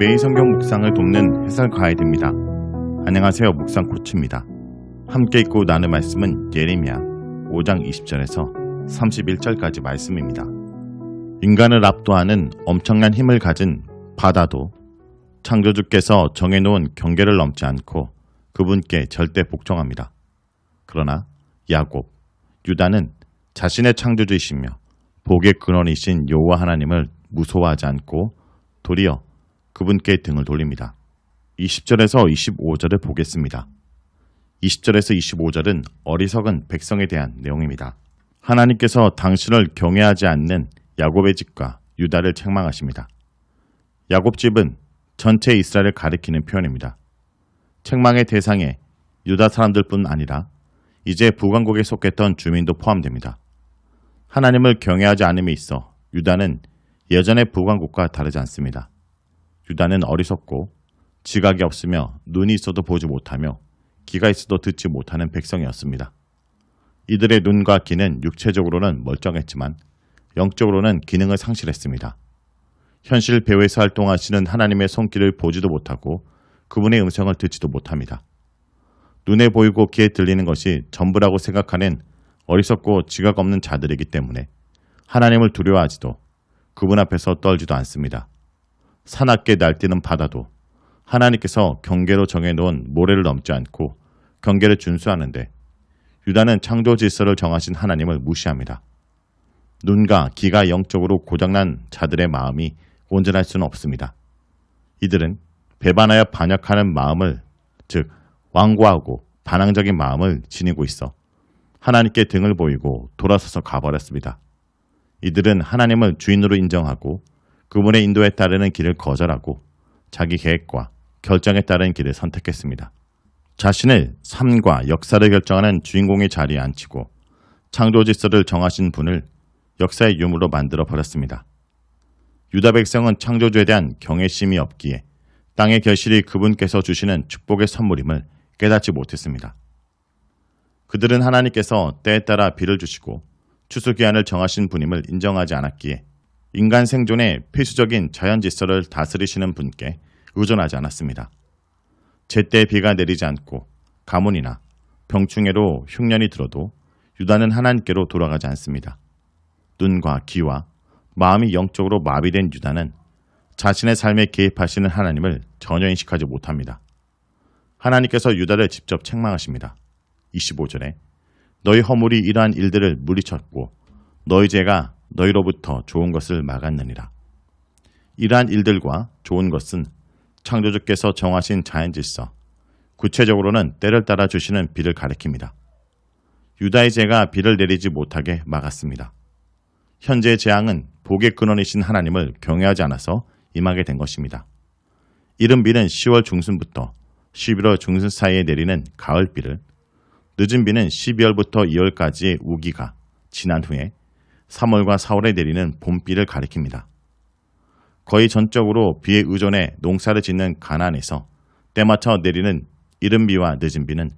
매일 성경 묵상을 돕는 해설 가이드입니다. 안녕하세요. 묵상 코치입니다. 함께 읽고 나눌 말씀은 예레미야 5장 20절에서 31절까지 말씀입니다. 인간을 압도하는 엄청난 힘을 가진 바다도 창조주께서 정해놓은 경계를 넘지 않고 그분께 절대 복종합니다. 그러나 야곱, 유다는 자신의 창조주이시며 복의 근원이신 여호와 하나님을 무서워하지 않고 도리어 그분께 등을 돌립니다. 20절에서 25절을 보겠습니다. 20절에서 25절은 어리석은 백성에 대한 내용입니다. 하나님께서 당신을 경외하지 않는 야곱의 집과 유다를 책망하십니다. 야곱 집은 전체 이스라엘을 가리키는 표현입니다. 책망의 대상에 유다 사람들뿐 아니라 이제 북왕국에 속했던 주민도 포함됩니다. 하나님을 경외하지 않음에 있어 유다는 예전의 북왕국과 다르지 않습니다. 유다는 어리석고 지각이 없으며 눈이 있어도 보지 못하며 귀가 있어도 듣지 못하는 백성이었습니다. 이들의 눈과 귀는 육체적으로는 멀쩡했지만 영적으로는 기능을 상실했습니다. 현실 배후에서 활동하시는 하나님의 손길을 보지도 못하고 그분의 음성을 듣지도 못합니다. 눈에 보이고 귀에 들리는 것이 전부라고 생각하는 어리석고 지각 없는 자들이기 때문에 하나님을 두려워하지도 그분 앞에서 떨지도 않습니다. 사납게 날뛰는 바다도 하나님께서 경계로 정해놓은 모래를 넘지 않고 경계를 준수하는데 유다는 창조 질서를 정하신 하나님을 무시합니다. 눈과 귀가 영적으로 고장난 자들의 마음이 온전할 수는 없습니다. 이들은 배반하여 반역하는 마음을, 즉 완고하고 반항적인 마음을 지니고 있어 하나님께 등을 보이고 돌아서서 가버렸습니다. 이들은 하나님을 주인으로 인정하고 그분의 인도에 따르는 길을 거절하고 자기 계획과 결정에 따른 길을 선택했습니다. 자신을 삶과 역사를 결정하는 주인공의 자리에 앉히고 창조 질서를 정하신 분을 역사의 유물로 만들어 버렸습니다. 유다 백성은 창조주에 대한 경외심이 없기에 땅의 결실이 그분께서 주시는 축복의 선물임을 깨닫지 못했습니다. 그들은 하나님께서 때에 따라 비를 주시고 추수기한을 정하신 분임을 인정하지 않았기에 인간 생존의 필수적인 자연 질서를 다스리시는 분께 의존하지 않았습니다. 제때 비가 내리지 않고 가뭄이나 병충해로 흉년이 들어도 유다는 하나님께로 돌아가지 않습니다. 눈과 귀와 마음이 영적으로 마비된 유다는 자신의 삶에 개입하시는 하나님을 전혀 인식하지 못합니다. 하나님께서 유다를 직접 책망하십니다. 25절에 너희 허물이 이러한 일들을 물리쳤고 너희 죄가 너희로부터 좋은 것을 막았느니라. 이러한 일들과 좋은 것은 창조주께서 정하신 자연질서, 구체적으로는 때를 따라 주시는 비를 가리킵니다. 유다의 죄가 비를 내리지 못하게 막았습니다. 현재의 재앙은 복의 근원이신 하나님을 경외하지 않아서 임하게 된 것입니다. 이른 비는 10월 중순부터 11월 중순 사이에 내리는 가을비를, 늦은 비는 12월부터 2월까지의 우기가 지난 후에 3월과 4월에 내리는 봄비를 가리킵니다. 거의 전적으로 비에 의존해 농사를 짓는 가나안에서 때맞춰 내리는 이른 비와 늦은 비는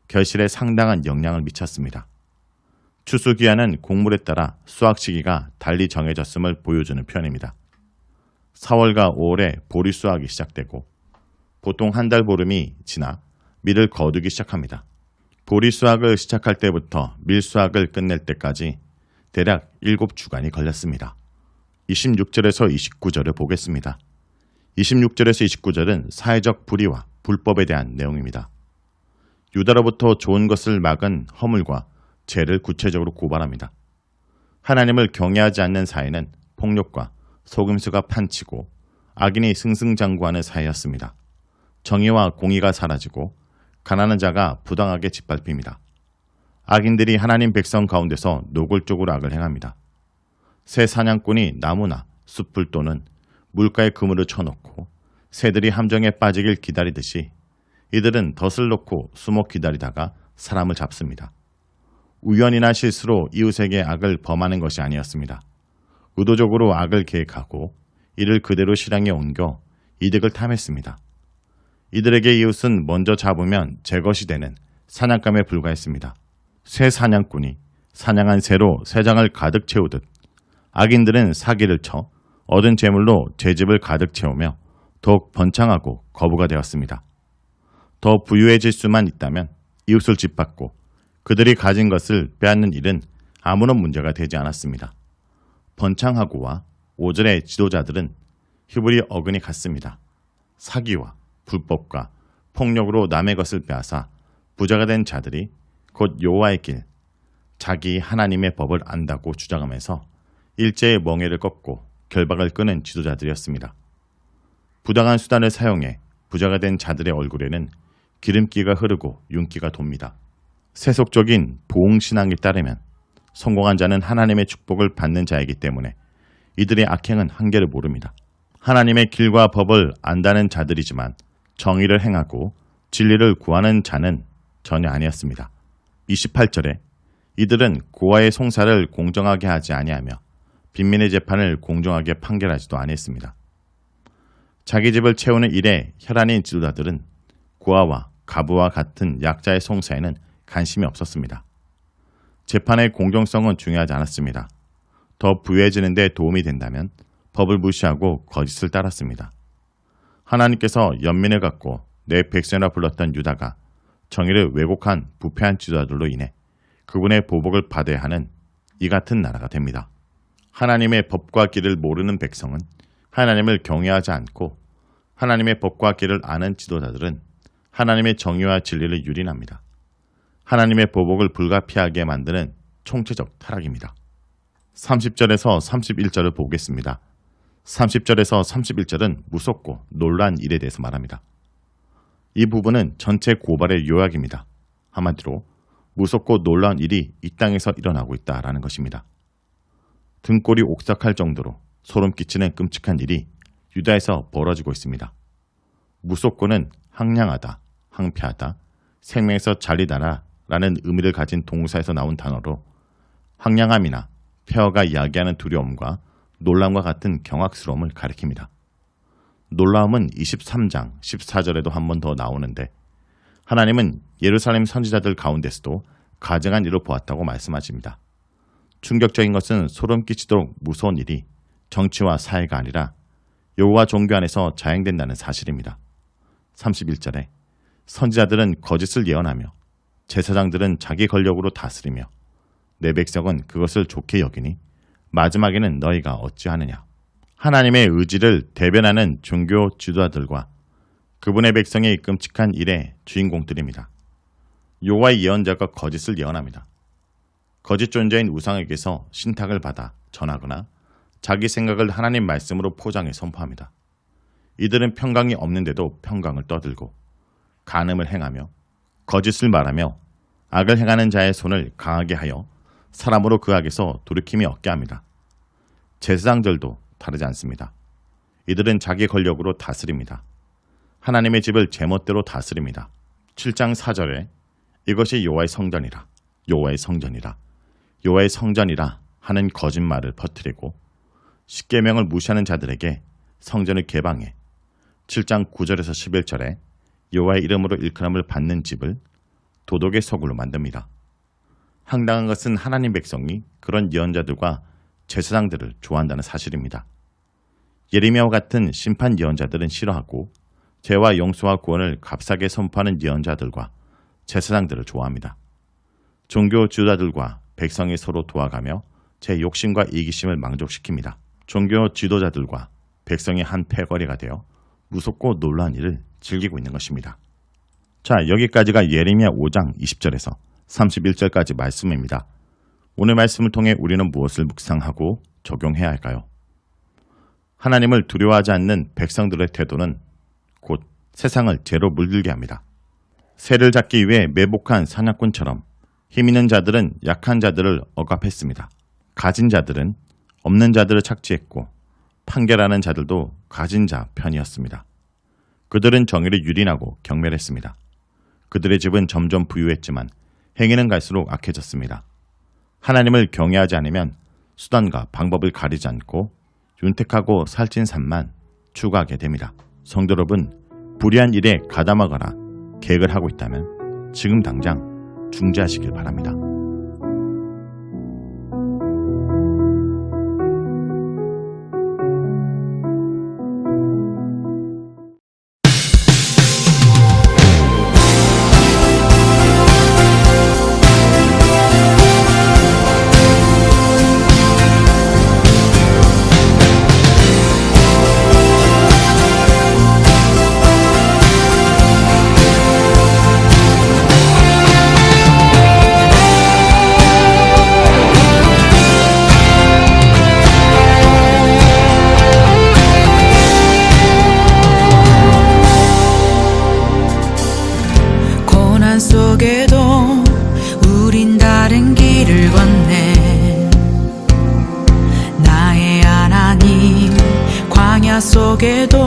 결실에 상당한 영향을 미쳤습니다. 추수기한은 곡물에 따라 수확 시기가 달리 정해졌음을 보여주는 표현입니다. 4월과 5월에 보리 수확이 시작되고 보통 한 달 보름이 지나 밀을 거두기 시작합니다. 보리 수확을 시작할 때부터 밀 수확을 끝낼 때까지 대략 7주간이 걸렸습니다. 26절에서 29절을 보겠습니다. 26절에서 29절은 사회적 불의와 불법에 대한 내용입니다. 유다로부터 좋은 것을 막은 허물과 죄를 구체적으로 고발합니다. 하나님을 경외하지 않는 사회는 폭력과 속임수가 판치고 악인이 승승장구하는 사회였습니다. 정의와 공의가 사라지고 가난한 자가 부당하게 짓밟힙니다. 악인들이 하나님 백성 가운데서 노골적으로 악을 행합니다. 새 사냥꾼이 나무나 숲을 또는 물가에 그물을 쳐놓고 새들이 함정에 빠지길 기다리듯이 이들은 덫을 놓고 숨어 기다리다가 사람을 잡습니다. 우연이나 실수로 이웃에게 악을 범하는 것이 아니었습니다. 의도적으로 악을 계획하고 이를 그대로 실행에 옮겨 이득을 탐했습니다. 이들에게 이웃은 먼저 잡으면 제 것이 되는 사냥감에 불과했습니다. 새 사냥꾼이 사냥한 새로 새장을 가득 채우듯 악인들은 사기를 쳐 얻은 재물로 제 집을 가득 채우며 더욱 번창하고 거부가 되었습니다. 더 부유해질 수만 있다면 이웃을 짓밟고 그들이 가진 것을 빼앗는 일은 아무런 문제가 되지 않았습니다. 번창하고와 오절의 지도자들은 히브리 어근이 같습니다. 사기와 불법과 폭력으로 남의 것을 빼앗아 부자가 된 자들이 곧 여호와의 길, 자기 하나님의 법을 안다고 주장하면서 일제의 멍에를 꺾고 결박을 끄는 지도자들이었습니다. 부당한 수단을 사용해 부자가 된 자들의 얼굴에는 기름기가 흐르고 윤기가 돕니다. 세속적인 보응신앙에 따르면 성공한 자는 하나님의 축복을 받는 자이기 때문에 이들의 악행은 한계를 모릅니다. 하나님의 길과 법을 안다는 자들이지만 정의를 행하고 진리를 구하는 자는 전혀 아니었습니다. 28절에 이들은 고아의 송사를 공정하게 하지 아니하며 빈민의 재판을 공정하게 판결하지도 아니했습니다. 자기 집을 채우는 일에 혈안인 지도자들은 고아와 가부와 같은 약자의 송사에는 관심이 없었습니다. 재판의 공정성은 중요하지 않았습니다. 더 부유해지는 데 도움이 된다면 법을 무시하고 거짓을 따랐습니다. 하나님께서 연민을 갖고 내 백성이라 불렀던 유다가 정의를 왜곡한 부패한 지도자들로 인해 그분의 보복을 받아야 하는 이 같은 나라가 됩니다. 하나님의 법과 길을 모르는 백성은 하나님을 경외하지 않고 하나님의 법과 길을 아는 지도자들은 하나님의 정의와 진리를 유린합니다. 하나님의 보복을 불가피하게 만드는 총체적 타락입니다. 30절에서 31절을 보겠습니다. 30절에서 31절은 무섭고 놀라운 일에 대해서 말합니다. 이 부분은 전체 고발의 요약입니다. 한마디로 무섭고 놀라운 일이 이 땅에서 일어나고 있다라는 것입니다. 등골이 옥삭할 정도로 소름 끼치는 끔찍한 일이 유다에서 벌어지고 있습니다. 무섭고는 항량하다, 항폐하다, 생명에서 잘리다라 라는 의미를 가진 동사에서 나온 단어로 항량함이나 폐허가 이야기하는 두려움과 놀람과 같은 경악스러움을 가리킵니다. 놀라움은 23장 14절에도 한 번 더 나오는데 하나님은 예루살렘 선지자들 가운데서도 가증한 일을 보았다고 말씀하십니다. 충격적인 것은 소름 끼치도록 무서운 일이 정치와 사회가 아니라 여호와 종교 안에서 자행된다는 사실입니다. 31절에 선지자들은 거짓을 예언하며 제사장들은 자기 권력으로 다스리며 내 백성은 그것을 좋게 여기니 마지막에는 너희가 어찌하느냐. 하나님의 의지를 대변하는 종교 지도자들과 그분의 백성의 끔찍한 일의 주인공들입니다. 여호와의 예언자가 거짓을 예언합니다. 거짓 존재인 우상에게서 신탁을 받아 전하거나 자기 생각을 하나님 말씀으로 포장해 선포합니다. 이들은 평강이 없는데도 평강을 떠들고 간음을 행하며 거짓을 말하며 악을 행하는 자의 손을 강하게 하여 사람으로 그 악에서 돌이킴이 없게 합니다. 제사장들도 다르지 않습니다. 이들은 자기 권력으로 다스립니다. 하나님의 집을 제멋대로 다스립니다. 7장 4절에 이것이 여호와의 성전이라, 여호와의 성전이라, 여호와의 성전이라 하는 거짓말을 퍼뜨리고 십계명을 무시하는 자들에게 성전을 개방해 7장 9절에서 11절에 여호와의 이름으로 일컬음을 받는 집을 도덕의 서구로 만듭니다. 황당한 것은 하나님 백성이 그런 예언자들과 제사장들을 좋아한다는 사실입니다. 예레미야와 같은 심판 예언자들은 싫어하고 죄와 용서와 구원을 값싸게 선포하는 예언자들과 제사장들을 좋아합니다. 종교 지도자들과 백성이 서로 도와가며 제 욕심과 이기심을 만족시킵니다. 종교 지도자들과 백성이 한 패거리가 되어 무섭고 놀라운 일을 즐기고 있는 것입니다. 자, 여기까지가 예레미야 5장 20절에서 31절까지 말씀입니다. 오늘 말씀을 통해 우리는 무엇을 묵상하고 적용해야 할까요? 하나님을 두려워하지 않는 백성들의 태도는 곧 세상을 죄로 물들게 합니다. 새를 잡기 위해 매복한 사냥꾼처럼 힘 있는 자들은 약한 자들을 억압했습니다. 가진 자들은 없는 자들을 착취했고 판결하는 자들도 가진 자 편이었습니다. 그들은 정의를 유린하고 경멸했습니다. 그들의 집은 점점 부유했지만 행위는 갈수록 악해졌습니다. 하나님을 경외하지 않으면 수단과 방법을 가리지 않고 윤택하고 살찐 삶만 추구하게 됩니다. 성도 여러분, 불의한 일에 가담하거나 계획을 하고 있다면 지금 당장 중지하시길 바랍니다. 적에도